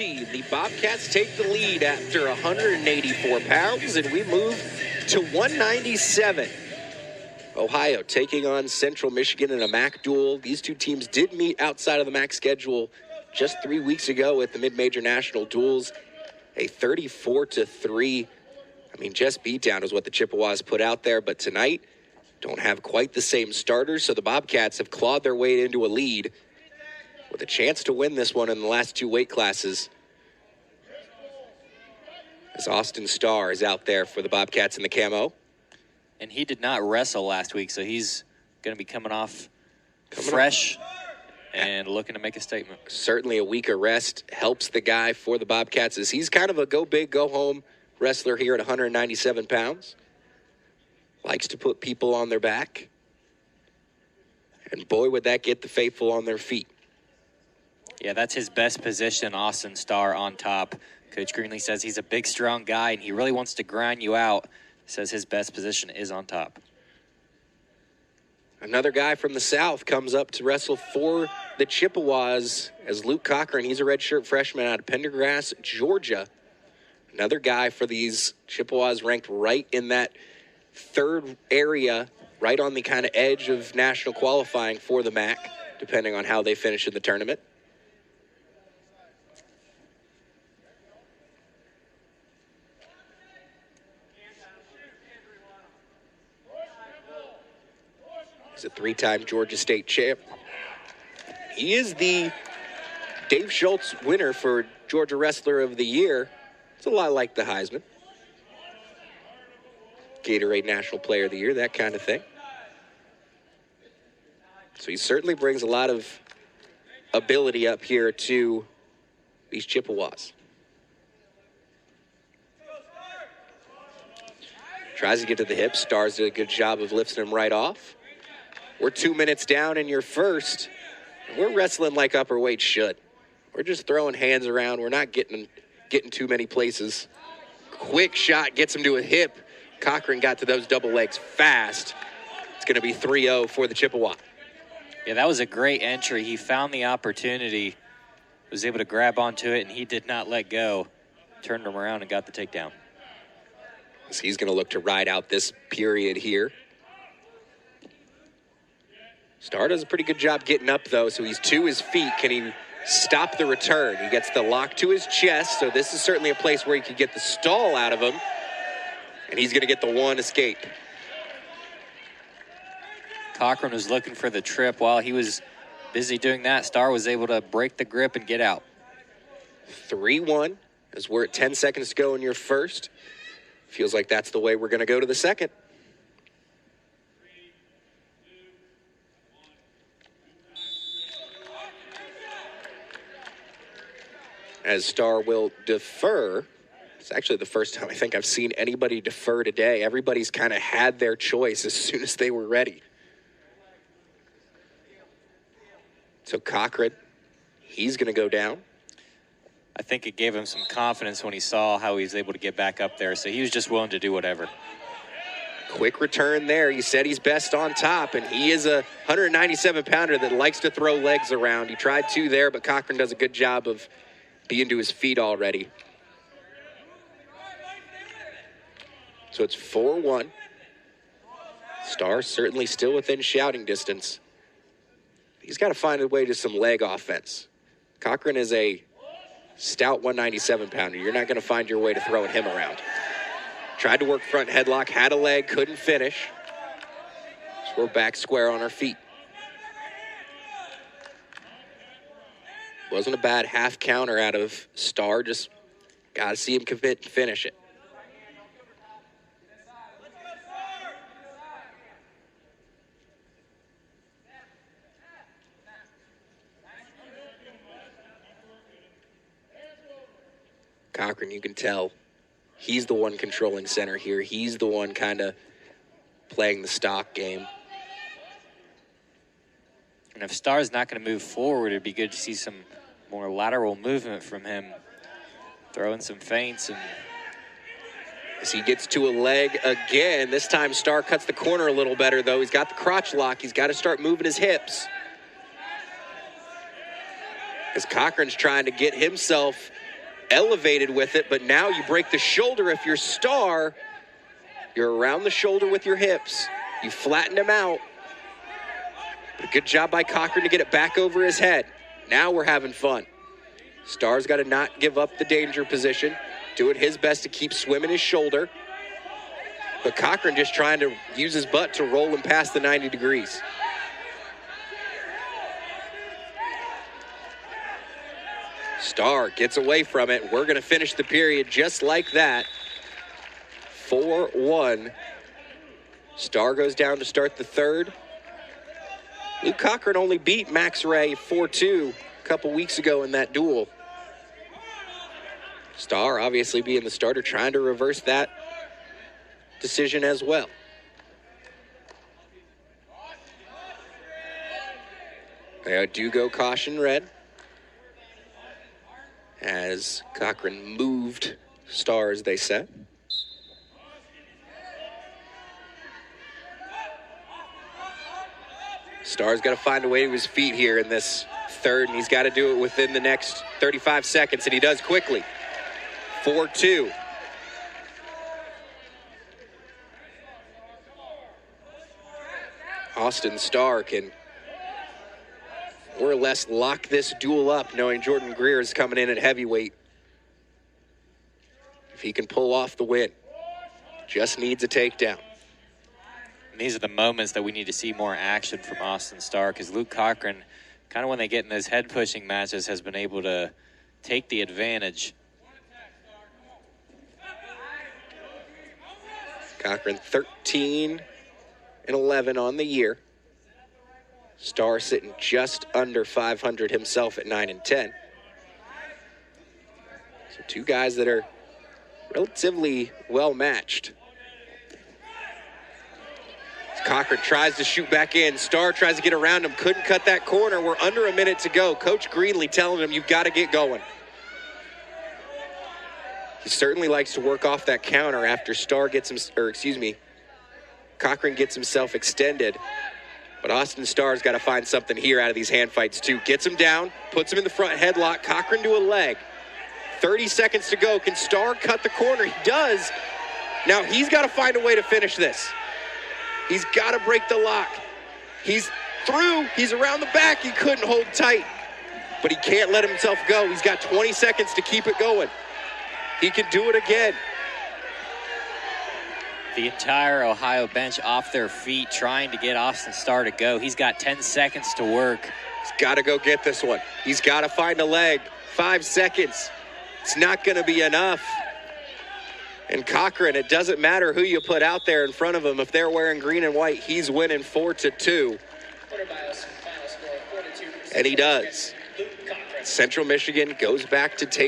13. The Bobcats take the lead after 184 pounds, and we move to 197. Ohio taking on Central Michigan in a MAC duel. These two teams did meet outside of the MAC schedule just 3 weeks ago at the mid-major national duels. A 34-3, just beatdown is what the Chippewas put out there, but tonight don't have quite the same starters, so the Bobcats have clawed their way into a lead with a chance to win this one in the last two weight classes. As Austin Starr is out there for the Bobcats in the camo. And he did not wrestle last week, so he's going to be coming off fresh and looking to make a statement. Certainly a week of rest helps the guy for the Bobcats, as he's kind of a go big, go home wrestler here at 197 pounds. Likes to put people on their back. And boy, would that get the faithful on their feet. Yeah, that's his best position, Austin Starr on top. Coach Greenlee says he's a big, strong guy, and he really wants to grind you out. Says his best position is on top. Another guy from the South comes up to wrestle for the Chippewas as Luke Cochran. He's a redshirt freshman out of Pendergrass, Georgia. Another guy for these Chippewas ranked right in that third area, right on the kind of edge of national qualifying for the MAC, depending on how they finish in the tournament. He's a three-time Georgia State champ. He is the Dave Schultz winner for Georgia Wrestler of the Year. It's a lot like the Heisman. Gatorade National Player of the Year, that kind of thing. So he certainly brings a lot of ability up here to these Chippewas. Tries to get to the hips. Starr's did a good job of lifting him right off. We're 2 minutes down in your first, and we're wrestling like upper weight should. We're just throwing hands around. We're not getting too many places. Quick shot gets him to a hip. Cochran got to those double legs fast. It's going to be 3-0 for the Chippewa. Yeah, that was a great entry. He found the opportunity, was able to grab onto it, and he did not let go. Turned him around and got the takedown. So he's going to look to ride out this period here. Starr does a pretty good job getting up, though, so he's to his feet. Can he stop the return? He gets the lock to his chest, so this is certainly a place where he could get the stall out of him. And he's going to get the one escape. Cochran was looking for the trip. While he was busy doing that, Starr was able to break the grip and get out. 3-1 as we're at 10 seconds to go in your first. Feels like that's the way we're going to go to the second. As Starr will defer. It's actually the first time I think I've seen anybody defer today. Everybody's kind of had their choice as soon as they were ready. So Cochran, he's going to go down. I think it gave him some confidence when he saw how he was able to get back up there, so he was just willing to do whatever. Quick return there. He said he's best on top, and he is a 197-pounder that likes to throw legs around. He tried two there, but Cochran does a good job of being to his feet already. So it's 4-1. Starr certainly still within shouting distance. He's got to find a way to some leg offense. Cochran is a stout 197-pounder. You're not going to find your way to throwing him around. Tried to work front headlock, had a leg, couldn't finish. So we're back square on our feet. Wasn't a bad half counter out of Starr, just got to see him commit and finish it. Cochran, you can tell he's the one controlling center here. He's the one kind of playing the stock game. And if Starr's not going to move forward, it'd be good to see some more lateral movement from him, throwing some feints. And as he gets to a leg again, this time Starr cuts the corner a little better, though. He's got the crotch lock. He's got to start moving his hips. As Cochran's trying to get himself elevated with it, but now you break the shoulder. If you're Starr, you're around the shoulder with your hips. You flattened him out. But a good job by Cochran to get it back over his head. Now we're having fun. Starr's got to not give up the danger position, doing his best to keep swimming his shoulder. But Cochran just trying to use his butt to roll him past the 90 degrees. Starr gets away from it. We're going to finish the period just like that. 4-1. Starr goes down to start the third. Luke Cochran only beat Max Ray 4-2 a couple weeks ago in that duel. Starr obviously being the starter, trying to reverse that decision as well. They do go caution red, as Cochran moved Starr, as they said. Starr's got to find a way to his feet here in this third, and he's got to do it within the next 35 seconds, and he does quickly. 4-2. Austin Starr can more or less lock this duel up, knowing Jordan Greer is coming in at heavyweight. If he can pull off the win, just needs a takedown. And these are the moments that we need to see more action from Austin Starr, because Luke Cochran, kind of when they get in those head-pushing matches, has been able to take the advantage. Cochran 13-11 on the year. Starr sitting just under 500 himself at 9-10. So two guys that are relatively well matched. Cochran tries to shoot back in. Starr tries to get around him. Couldn't cut that corner. We're under a minute to go. Coach Greenlee telling him, you've got to get going. He certainly likes to work off that counter after Cochran gets himself extended. But Austin Starr's got to find something here out of these hand fights too. Gets him down, puts him in the front headlock. Cochran to a leg. 30 seconds to go. Can Starr cut the corner? He does. Now he's got to find a way to finish this. He's got to break the lock. He's through. He's around the back. He couldn't hold tight. But he can't let himself go. He's got 20 seconds to keep it going. He can do it again. The entire Ohio bench off their feet trying to get Austin Starr to go. He's got 10 seconds to work. He's got to go get this one. He's got to find a leg. 5 seconds. It's not going to be enough. And Cochran, it doesn't matter who you put out there in front of him. If they're wearing green and white, he's winning 4-2. And he does. Central Michigan goes back to take